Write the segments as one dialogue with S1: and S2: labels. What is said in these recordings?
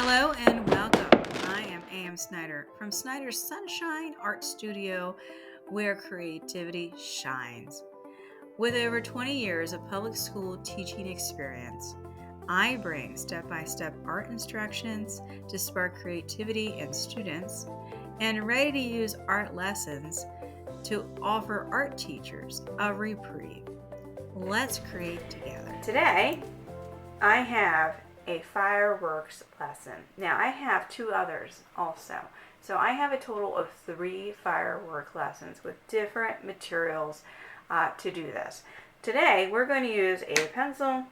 S1: Hello and welcome. I am Snyder from Snyder's Sunshine Art Studio, where creativity shines. With over 20 years of public school teaching experience, I bring step-by-step art instructions to spark creativity in students and ready-to-use art lessons to offer art teachers a reprieve. Let's create together. Today, I have a fireworks lesson. Now, I have two others also. So I have a total of 3 firework lessons with different materials to do this. Today, we're going to use a pencil.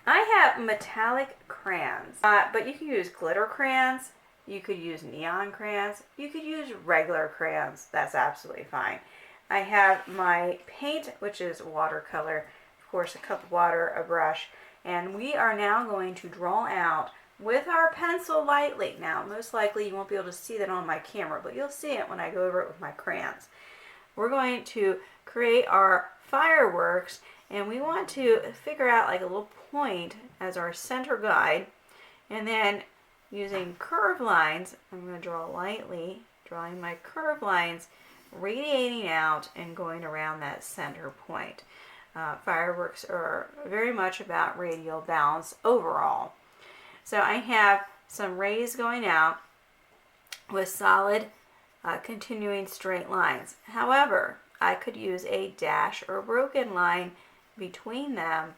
S1: I have metallic crayons, but you can use glitter crayons, you could use neon crayons, you could use regular crayons. That's absolutely fine. I have my paint, which is watercolor, of course, a cup of water, a brush, and we are now going to draw out with our pencil lightly. Now, most likely you won't be able to see that on my camera, but you'll see it when I go over it with my crayons. We're going to create our fireworks, and we want to figure out like a little point as our center guide, and then using curved lines, I'm going to draw lightly, drawing my curved lines, radiating out and going around that center point. Fireworks are very much about radial balance overall. So I have some rays going out with solid continuing straight lines. However, I could use a dash or broken line between them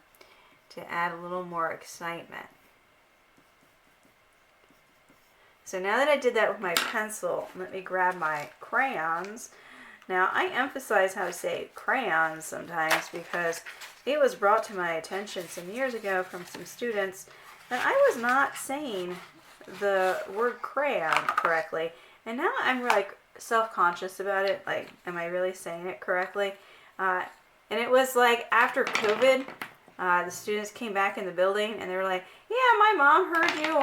S1: to add a little more excitement. So now that I did that with my pencil, let me grab my crayons. Now, I emphasize how to say crayons sometimes because it was brought to my attention some years ago from some students that I was not saying the word crayon correctly. And now I'm like self-conscious about it. Like, am I really saying it correctly? And it was like after COVID, the students came back in the building and they were like, yeah, my mom heard you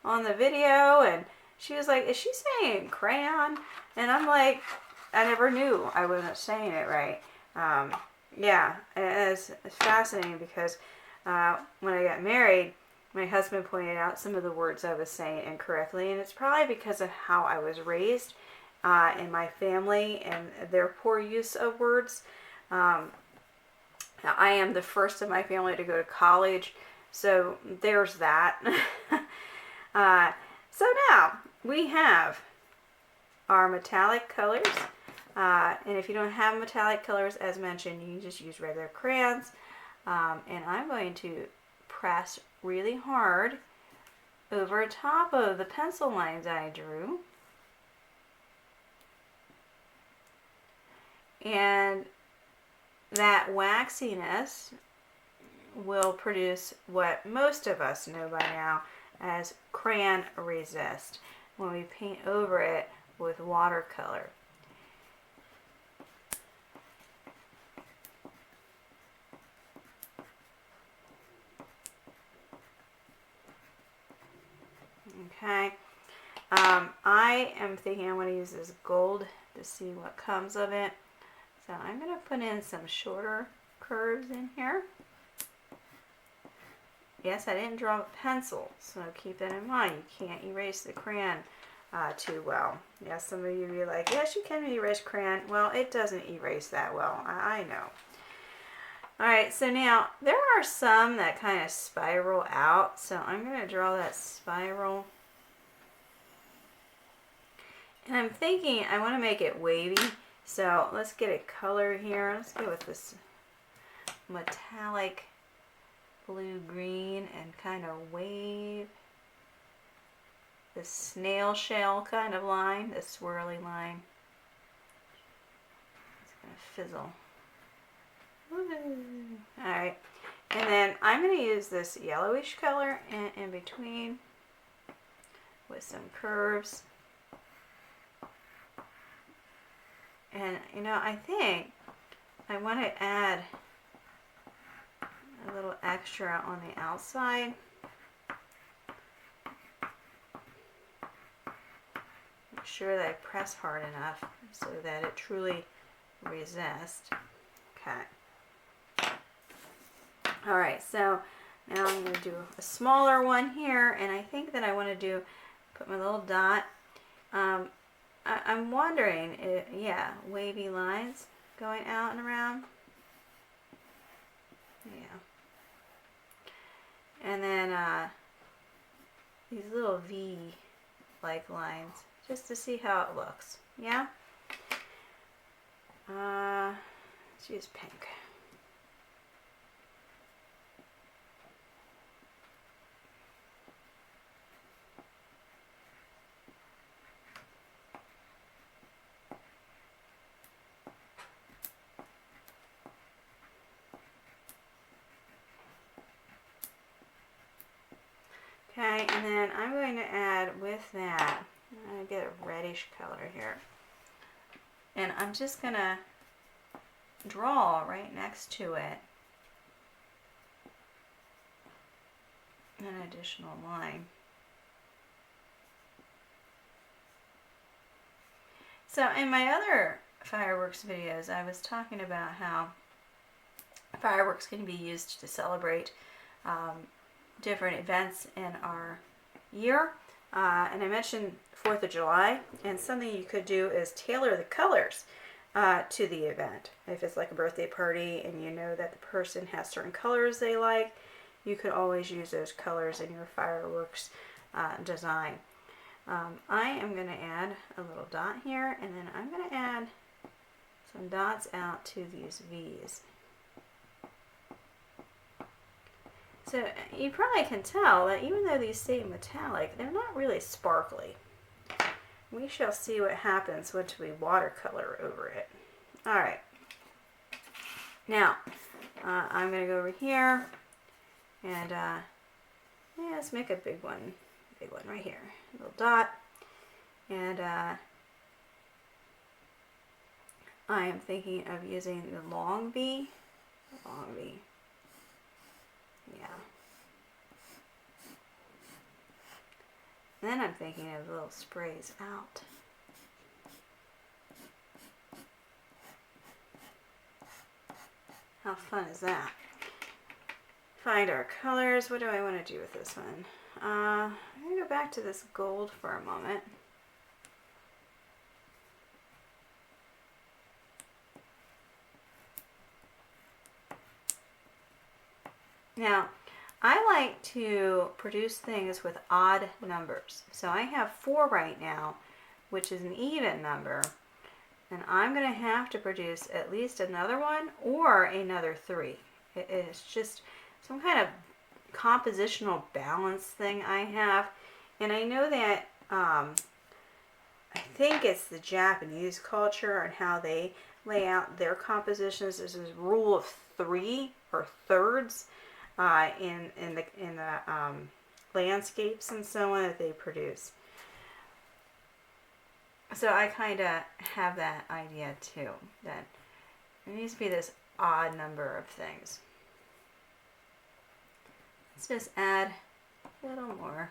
S1: on the video, and she was like, is she saying crayon? And I'm like, I never knew I wasn't saying it right. Yeah, it's fascinating because when I got married, my husband pointed out some of the words I was saying incorrectly, and it's probably because of how I was raised in my family and their poor use of words. Now, I am the first of my family to go to college, so there's that. So now we have our metallic colors. And if you don't have metallic colors, as mentioned, you can just use regular crayons. And I'm going to press really hard over top of the pencil lines I drew. And that waxiness will produce what most of us know by now as crayon resist when we paint over it with watercolor. Okay, I am thinking I want to use this gold to see what comes of it. So I'm going to put in some shorter curves in here. Yes, I didn't draw a pencil, so keep that in mind. You can't erase the crayon too well. Yes, some of you will be like, yes, you can erase crayon. Well, it doesn't erase that well. I know. Alright, so now there are some that kind of spiral out, so I'm going to draw that spiral. And I'm thinking I want to make it wavy, so let's get a color here. Let's go with this metallic blue-green and kind of wave. This snail shell kind of line, this swirly line. It's going to fizzle. Alright, and then I'm going to use this yellowish color in between with some curves. And you know, I think I want to add a little extra on the outside. Make sure that I press hard enough so that it truly resists. Okay. Alright, so Now I'm going to do a smaller one here, and I think that I want to put my little dot. I'm wondering, yeah, wavy lines going out and around. Yeah. And then these little V-like lines, just to see how it looks. Yeah? Let's use pink. Okay, and then I'm going to add with that, I'm going to get a reddish color here. And I'm just going to draw right next to it an additional line. So in my other fireworks videos, I was talking about how fireworks can be used to celebrate different events in our year. And I mentioned 4th of July, and something you could do is tailor the colors to the event. If it's like a birthday party and you know that the person has certain colors they like, you could always use those colors in your fireworks design. I am going to add a little dot here, and then I'm going to add some dots out to these V's. So you probably can tell that even though these stay metallic, they're not really sparkly. We shall see what happens once we watercolor over it. Alright. Now, I'm going to go over here and yeah, let's make a big one right here. A little dot. And I am thinking of using the long V. Long V. Yeah. And then I'm thinking of little sprays out. How fun is that? Find our colors. What do I want to do with this one? I'm going to go back to this gold for a moment. Now, I like to produce things with odd numbers. So I have 4 right now, which is an even number. And I'm going to have to produce at least another one or another 3. It's just some kind of compositional balance thing I have. And I know that I think it's the Japanese culture and how they lay out their compositions. There's this rule of 3 or thirds in the landscapes and so on that they produce. So I kind of have that idea too, that there needs to be this odd number of things. Let's just add a little more.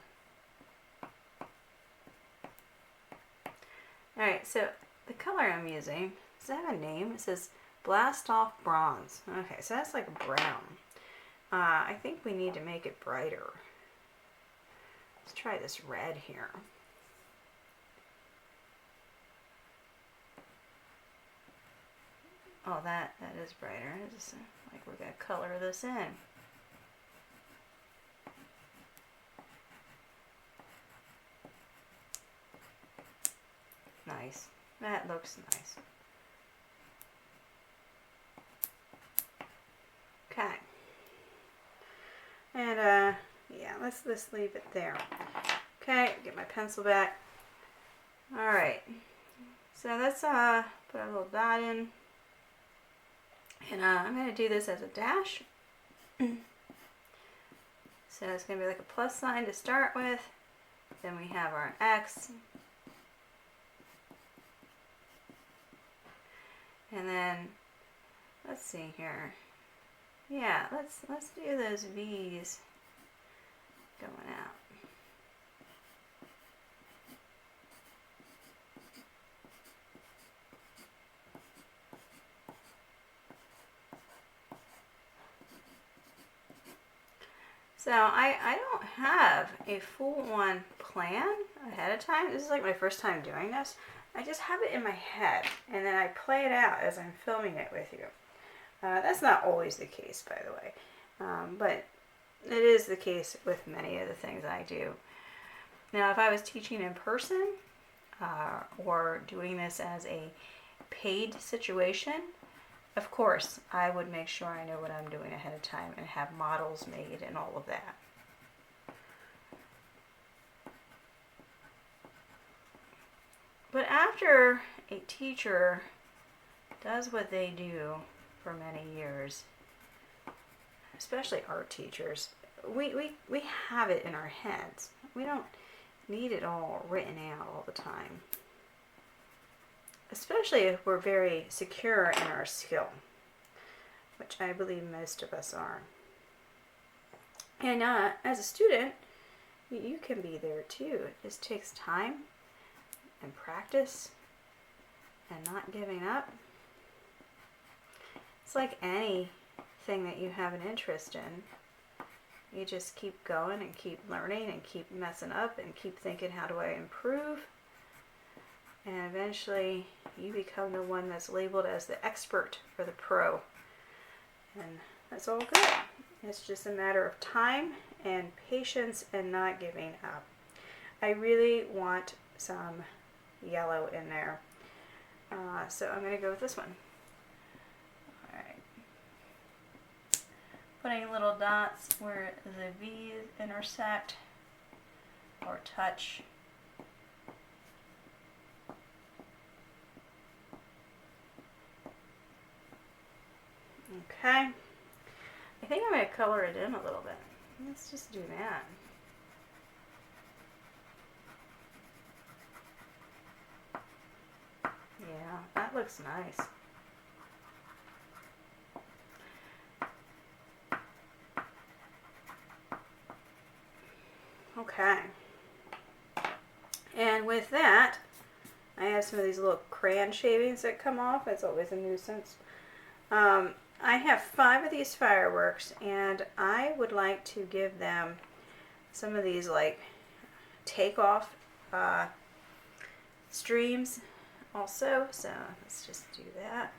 S1: Alright, so the color I'm using, does it have a name? It says Blast Off Bronze. Okay, so that's like brown. I think we need to make it brighter. Let's try this red here. Oh, that is brighter. It's just like we're going to color this in. Nice. That looks nice. Okay. And yeah, let's leave it there. Okay, get my pencil back. All right. So let's put a little dot in. And I'm going to do this as a dash. So it's going to be like a plus sign to start with. Then we have our X. And then, let's see here. Yeah, let's do those V's going out. So I don't have a full-on plan ahead of time. This is like my first time doing this. I just have it in my head, and then I play it out as I'm filming it with you. That's not always the case, by the way, but it is the case with many of the things I do. Now, if I was teaching in person or doing this as a paid situation, of course, I would make sure I know what I'm doing ahead of time and have models made and all of that. But after a teacher does what they do for many years, especially art teachers, we have it in our heads. We don't need it all written out all the time. Especially if we're very secure in our skill, which I believe most of us are. And as a student, you can be there too. It just takes time and practice and not giving up. It's like anything that you have an interest in. You just keep going and keep learning and keep messing up and keep thinking, how do I improve? And eventually you become the one that's labeled as the expert or the pro. And that's all good. It's just a matter of time and patience and not giving up. I really want some yellow in there. So I'm going to go with this one. Alright. Putting little dots where the V's intersect or touch. Okay, I think I'm going to color it in a little bit. Let's just do that. Yeah, that looks nice. Okay, and with that, I have some of these little crayon shavings that come off. It's always a nuisance. I have 5 of these fireworks, and I would like to give them some of these like takeoff streams also. So let's just do that.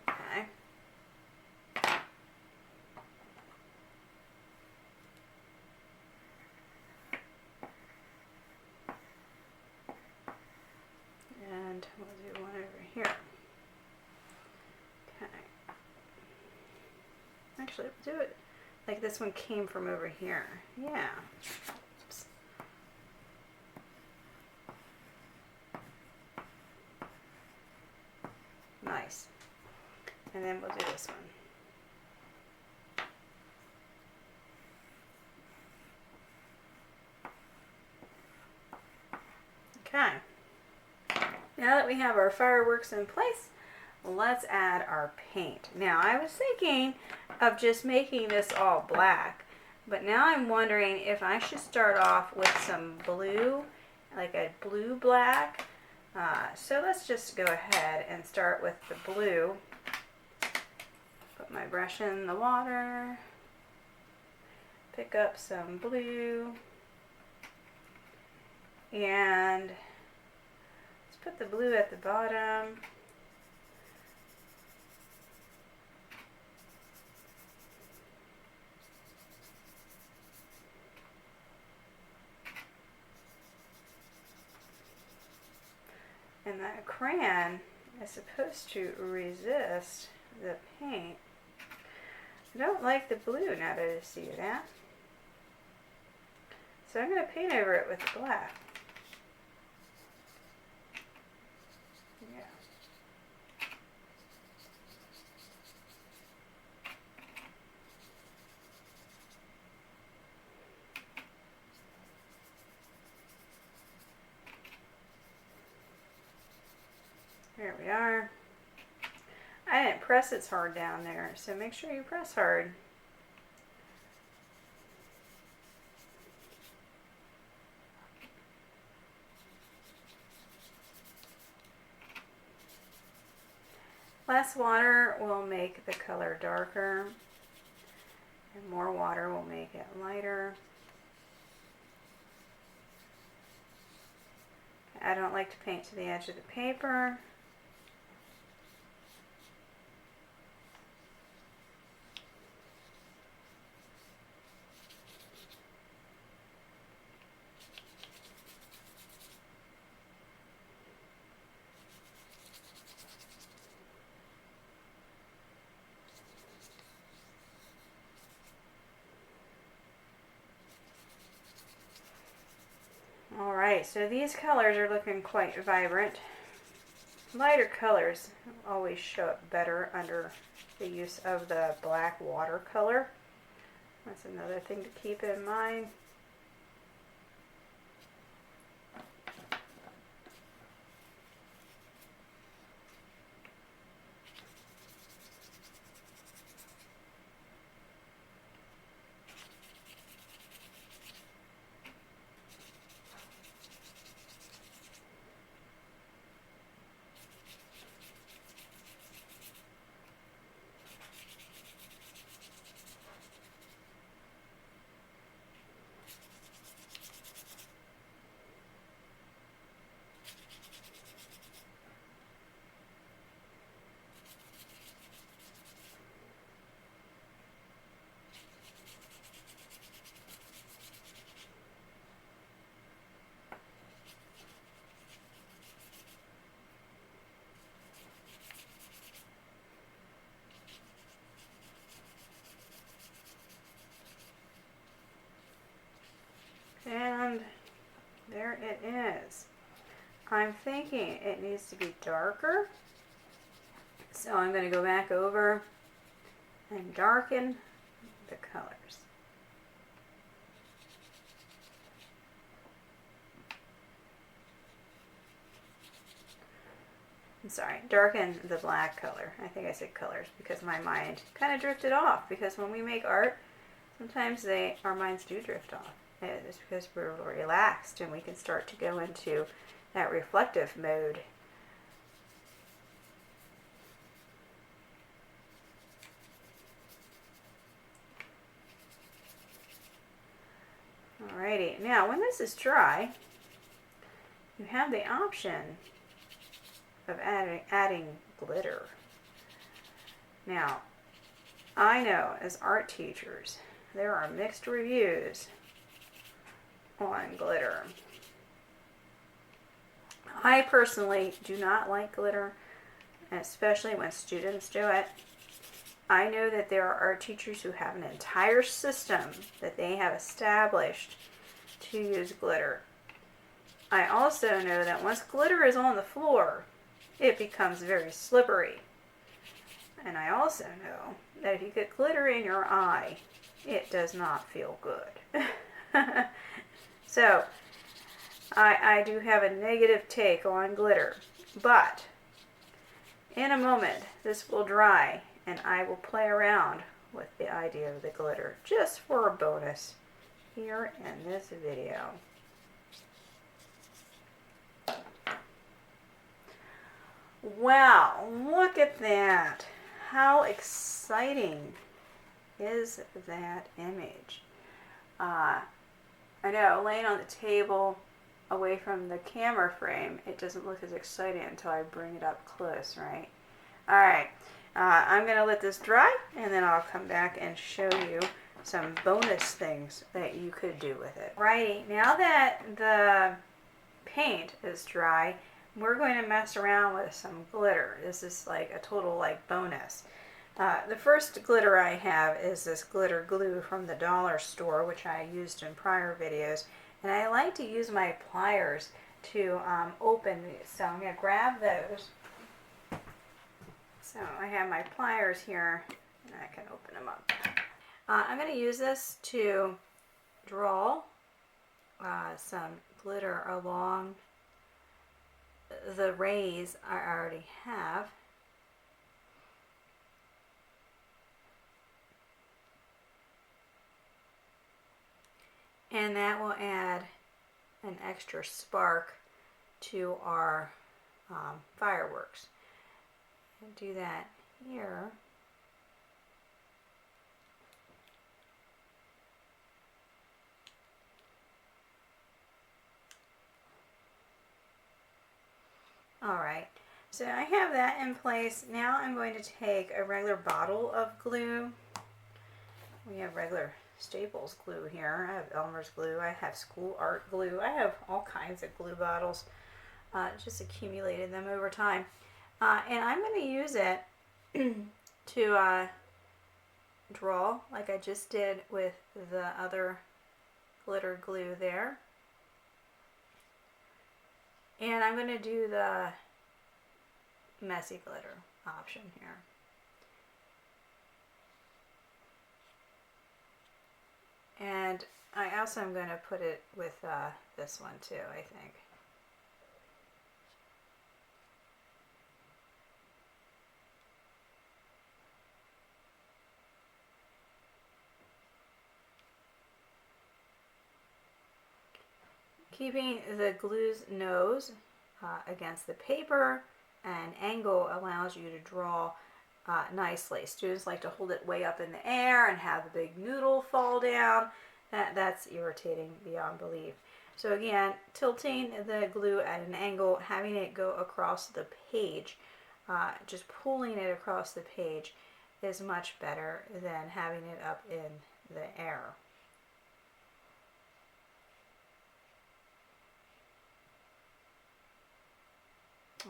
S1: Okay. And we'll do one over here. Okay. Actually, we'll do it like this one came from over here. Yeah. Oops. Nice. And then we'll do this one. Okay. Now that we have our fireworks in place, let's add our paint. Now, I was thinking of just making this all black, but now I'm wondering if I should start off with some blue, like a blue-black. So let's just go ahead and start with the blue. Put my brush in the water, pick up some blue, and let's put the blue at the bottom. And that crayon is supposed to resist the paint. I don't like the blue now that I see that. So I'm going to paint over it with the black. Yeah. There we are. I didn't press it hard down there, so make sure you press hard. Less water will make the color darker, and more water will make it lighter. I don't like to paint to the edge of the paper. Alright, so these colors are looking quite vibrant. Lighter colors always show up better under the use of the black watercolor. That's another thing to keep in mind. And there it is. I'm thinking it needs to be darker, so I'm going to go back over and darken the colors. I'm sorry, darken the black color. I think I said colors because my mind kind of drifted off, because when we make art, sometimes our minds do drift off. It's because we're relaxed and we can start to go into that reflective mode. Alrighty, now when this is dry, you have the option of adding glitter. Now, I know as art teachers, there are mixed reviews on glitter. I personally do not like glitter, especially when students do it. I know that there are art teachers who have an entire system that they have established to use glitter. I also know that once glitter is on the floor, it becomes very slippery. And I also know that if you get glitter in your eye, it does not feel good. So, I do have a negative take on glitter, but in a moment this will dry and I will play around with the idea of the glitter just for a bonus here in this video. Wow, look at that! How exciting is that image? I know, laying on the table away from the camera frame, it doesn't look as exciting until I bring it up close, right? Alright, I'm going to let this dry, and then I'll come back and show you some bonus things that you could do with it. Righty, now that the paint is dry, we're going to mess around with some glitter. This is like a total bonus. The first glitter I have is this glitter glue from the dollar store, which I used in prior videos. And I like to use my pliers to open these. So I'm going to grab those. So I have my pliers here, and I can open them up. I'm going to use this to draw some glitter along the rays I already have. And that will add an extra spark to our fireworks. And do that here. Alright, so I have that in place. Now I'm going to take a regular bottle of glue. We have regular Staples glue here. I have Elmer's glue. I have school art glue. I have all kinds of glue bottles. Just accumulated them over time. And I'm going to use it to draw like I just did with the other glitter glue there. And I'm going to do the messy glitter option here. And I also am going to put it with this one too, I think. Keeping the glue's nose against the paper, and angle allows you to draw nicely. Students like to hold it way up in the air and have the big noodle fall down. That's irritating beyond belief. So again, tilting the glue at an angle, having it go across the page, just pulling it across the page is much better than having it up in the air.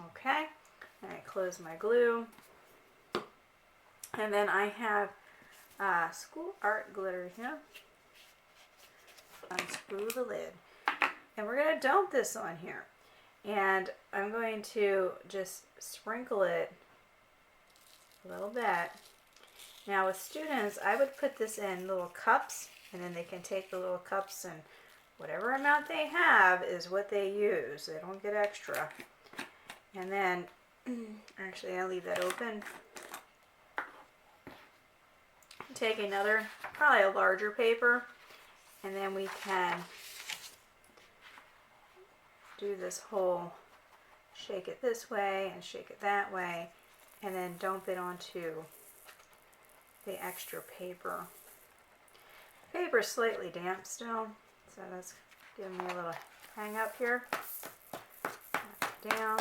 S1: Okay, and I close my glue. And then I have school art glitter here. Unscrew the lid. And we're going to dump this on here. And I'm going to just sprinkle it a little bit. Now with students, I would put this in little cups, and then they can take the little cups, and whatever amount they have is what they use. They don't get extra. And then, actually I'll leave that open. Take another, probably a larger paper, and then we can do this whole, shake it this way and shake it that way, and then dump it onto the extra paper. The paper's slightly damp still, so that's giving me a little hang up here. Down.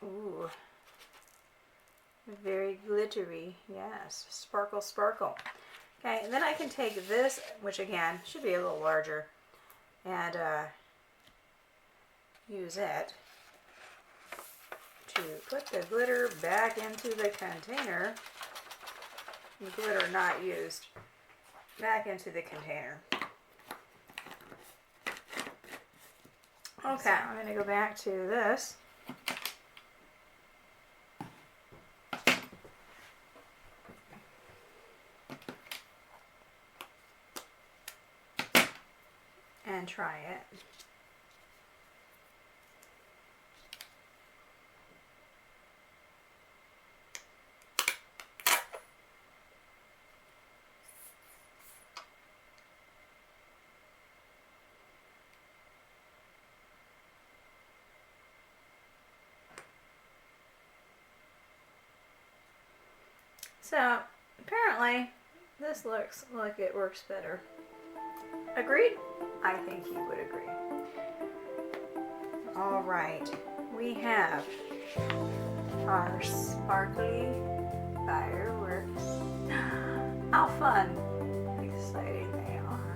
S1: Ooh, very glittery, yes, sparkle, sparkle. Okay, and then I can take this, which again should be a little larger, and use it to put the glitter back into the container. Glitter not used, back into the container. Okay, I'm going to go back to this. And try it. So apparently this looks like it works better. Agreed? I think you would agree. All right, we have our sparkly fireworks. How fun, exciting they are.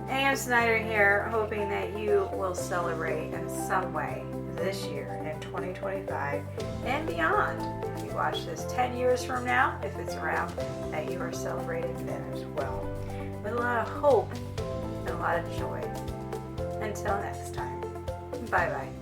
S1: A.M. Snyder here, hoping that you will celebrate in some way this year in 2025 and beyond. If you watch this 10 years from now, if it's around, that you are celebrating then as well. With a lot of hope and a lot of joy. Until next time, bye-bye.